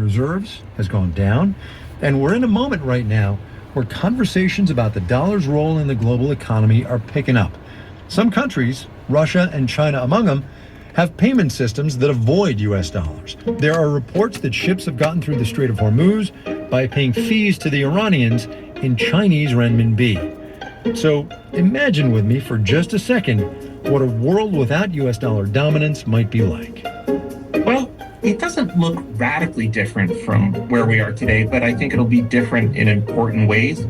Reserves has gone down, and we're in a moment right now where conversations about the dollar's role in the global economy are picking up. Some countries, Russia and China among them, have payment systems that avoid U.S. dollars. There are reports that ships have gotten through the Strait of Hormuz by paying fees to the Iranians in Chinese renminbi. So imagine with me for just a second what a world without U.S. dollar dominance might be like. Well, it doesn't look radically different from where we are today, but I think it'll be different in important ways.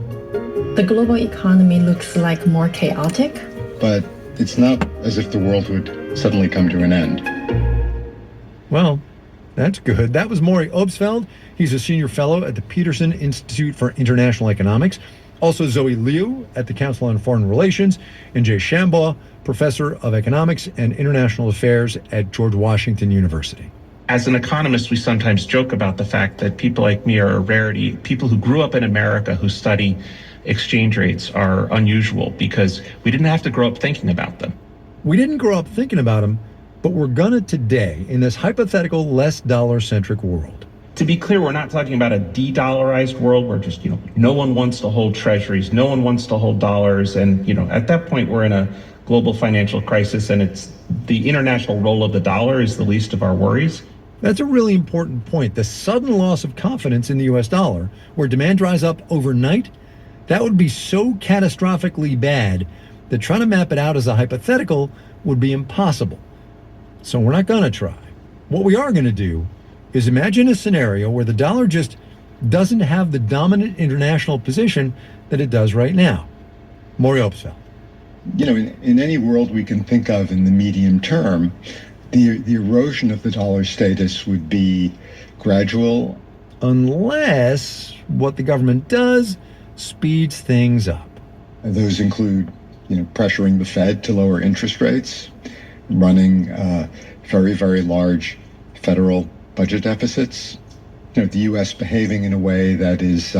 The global economy looks like more chaotic. But it's not as if the world would suddenly come to an end. Well, that's good. That was Maury Obstfeld. He's a senior fellow at the Peterson Institute for International Economics. Also Zoe Liu at the Council on Foreign Relations, and Jay Shambaugh, professor of economics and international affairs at George Washington University. As an economist, we sometimes joke about the fact that people like me are a rarity. People who grew up in America who study exchange rates are unusual because we didn't have to grow up thinking about them. We didn't grow up thinking about them, but we're gonna today in this hypothetical, less dollar-centric world. To be clear, we're not talking about a de-dollarized world where just, no one wants to hold treasuries, no one wants to hold dollars. And, at that point, we're in a global financial crisis, and it's the international role of the dollar is the least of our worries. That's a really important point. The sudden loss of confidence in the U.S. dollar, where demand dries up overnight, that would be so catastrophically bad that trying to map it out as a hypothetical would be impossible. So we're not going to try. What we are going to do is imagine a scenario where the dollar just doesn't have the dominant international position that it does right now. Maury Obstfeld. In any world we can think of in the medium term, the erosion of the dollar status would be gradual. Unless what the government does speeds things up. Those include, pressuring the Fed to lower interest rates, running very, very large federal budget deficits, the U.S. behaving in a way that is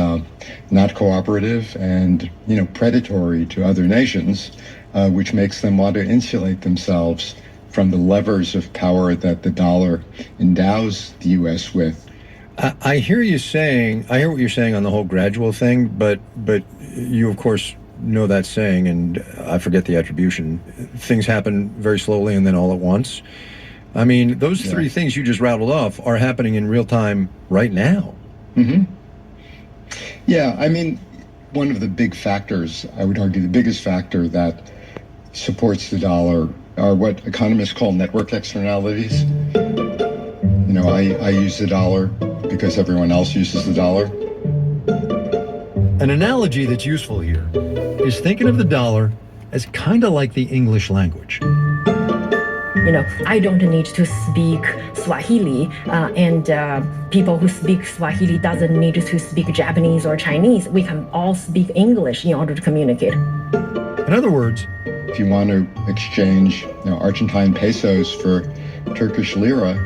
not cooperative and, predatory to other nations, which makes them want to insulate themselves from the levers of power that the dollar endows the U.S. with. I hear what you're saying on the whole gradual thing, but you, of course, know that saying, and I forget the attribution. Things happen very slowly and then all at once. I mean, those three things you just rattled off are happening in real time right now. Mm-hmm. Yeah, I mean, one of the big factors, I would argue the biggest factor that supports the dollar are what economists call network externalities. I use the dollar because everyone else uses the dollar. An analogy that's useful here is thinking of the dollar as kind of like the English language. I don't need to speak Swahili, and people who speak Swahili doesn't need to speak Japanese or Chinese. We can all speak English in order to communicate. In other words, if you want to exchange Argentine pesos for Turkish lira,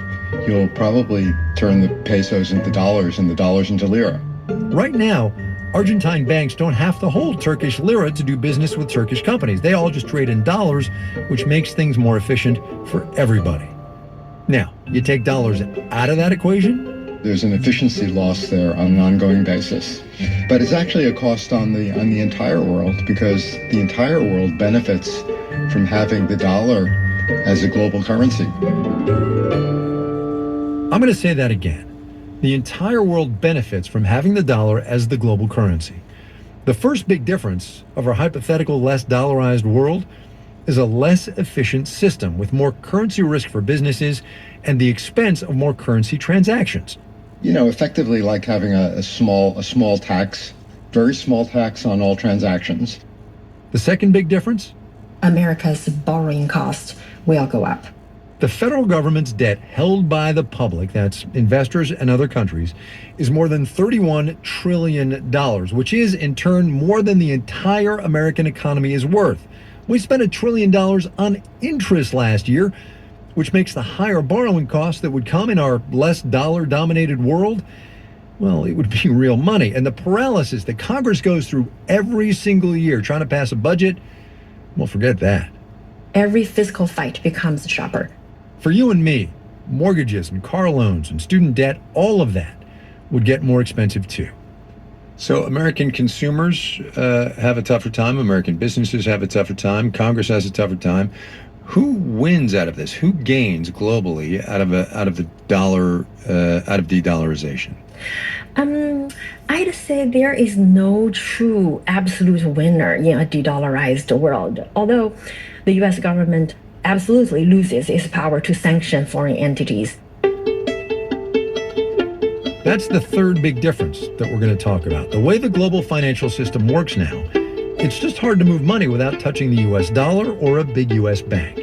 you'll probably turn the pesos into dollars and the dollars into lira. Right now, Argentine banks don't have to hold Turkish lira to do business with Turkish companies. They all just trade in dollars, which makes things more efficient for everybody. Now, you take dollars out of that equation? There's an efficiency loss there on an ongoing basis. But it's actually a cost on the entire world, because the entire world benefits from having the dollar as a global currency. I'm going to say that again. The entire world benefits from having the dollar as the global currency. The first big difference of our hypothetical less dollarized world is a less efficient system with more currency risk for businesses and the expense of more currency transactions. Effectively like having a small tax, very small tax on all transactions. The second big difference? America's borrowing cost will go up. The federal government's debt held by the public, that's investors and other countries, is more than $31 trillion, which is in turn more than the entire American economy is worth. We spent $1 trillion on interest last year, which makes the higher borrowing costs that would come in our less dollar-dominated world, well, it would be real money. And the paralysis that Congress goes through every single year trying to pass a budget, well, forget that. Every fiscal fight becomes sharper. For you and me, mortgages and car loans and student debt, all of that, would get more expensive too. So American consumers have a tougher time. American businesses have a tougher time. Congress has a tougher time. Who wins out of this? Who gains globally out of the dollar out of de-dollarization? I'd say there is no true absolute winner in a de-dollarized world. Although the U.S. government absolutely loses its power to sanction foreign entities. That's the third big difference that we're going to talk about. The way the global financial system works now, it's just hard to move money without touching the U.S. dollar or a big U.S. bank.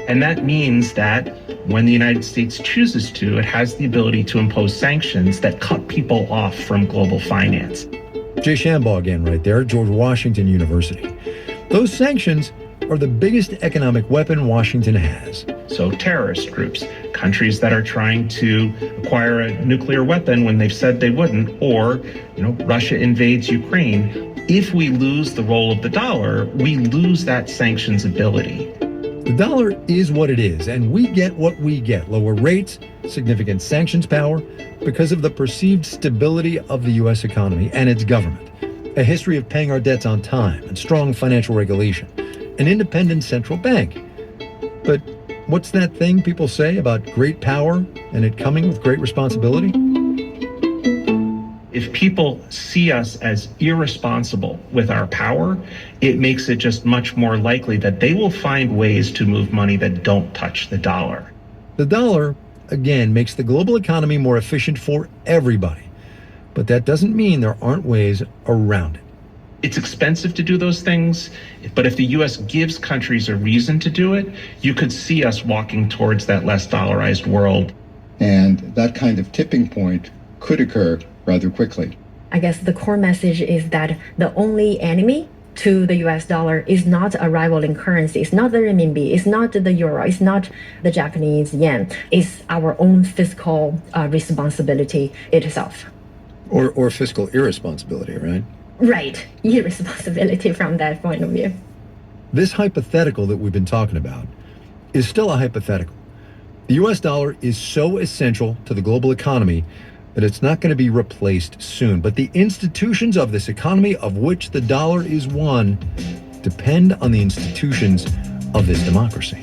And that means that when the United States chooses to, it has the ability to impose sanctions that cut people off from global finance. Jay Shambaugh again right there at George Washington University. Those sanctions are the biggest economic weapon Washington has. So terrorist groups, countries that are trying to acquire a nuclear weapon when they've said they wouldn't, or, Russia invades Ukraine. If we lose the role of the dollar, we lose that sanctions ability. The dollar is what it is, and we get what we get. Lower rates, significant sanctions power, because of the perceived stability of the U.S. economy and its government. A history of paying our debts on time and strong financial regulation. An independent central bank. But what's that thing people say about great power and it coming with great responsibility? If people see us as irresponsible with our power, it makes it just much more likely that they will find ways to move money that don't touch the dollar. The dollar, again, makes the global economy more efficient for everybody. But that doesn't mean there aren't ways around it. It's expensive to do those things, but if the U.S. gives countries a reason to do it, you could see us walking towards that less dollarized world. And that kind of tipping point could occur rather quickly. I guess the core message is that the only enemy to the US dollar is not a rivaling currency. It's not the renminbi. It's not the euro. It's not the Japanese yen. It's our own fiscal responsibility itself. Or fiscal irresponsibility, right? Right. Irresponsibility from that point of view. This hypothetical that we've been talking about is still a hypothetical. The US dollar is so essential to the global economy that it's not going to be replaced soon. But the institutions of this economy, of which the dollar is one, depend on the institutions of this democracy.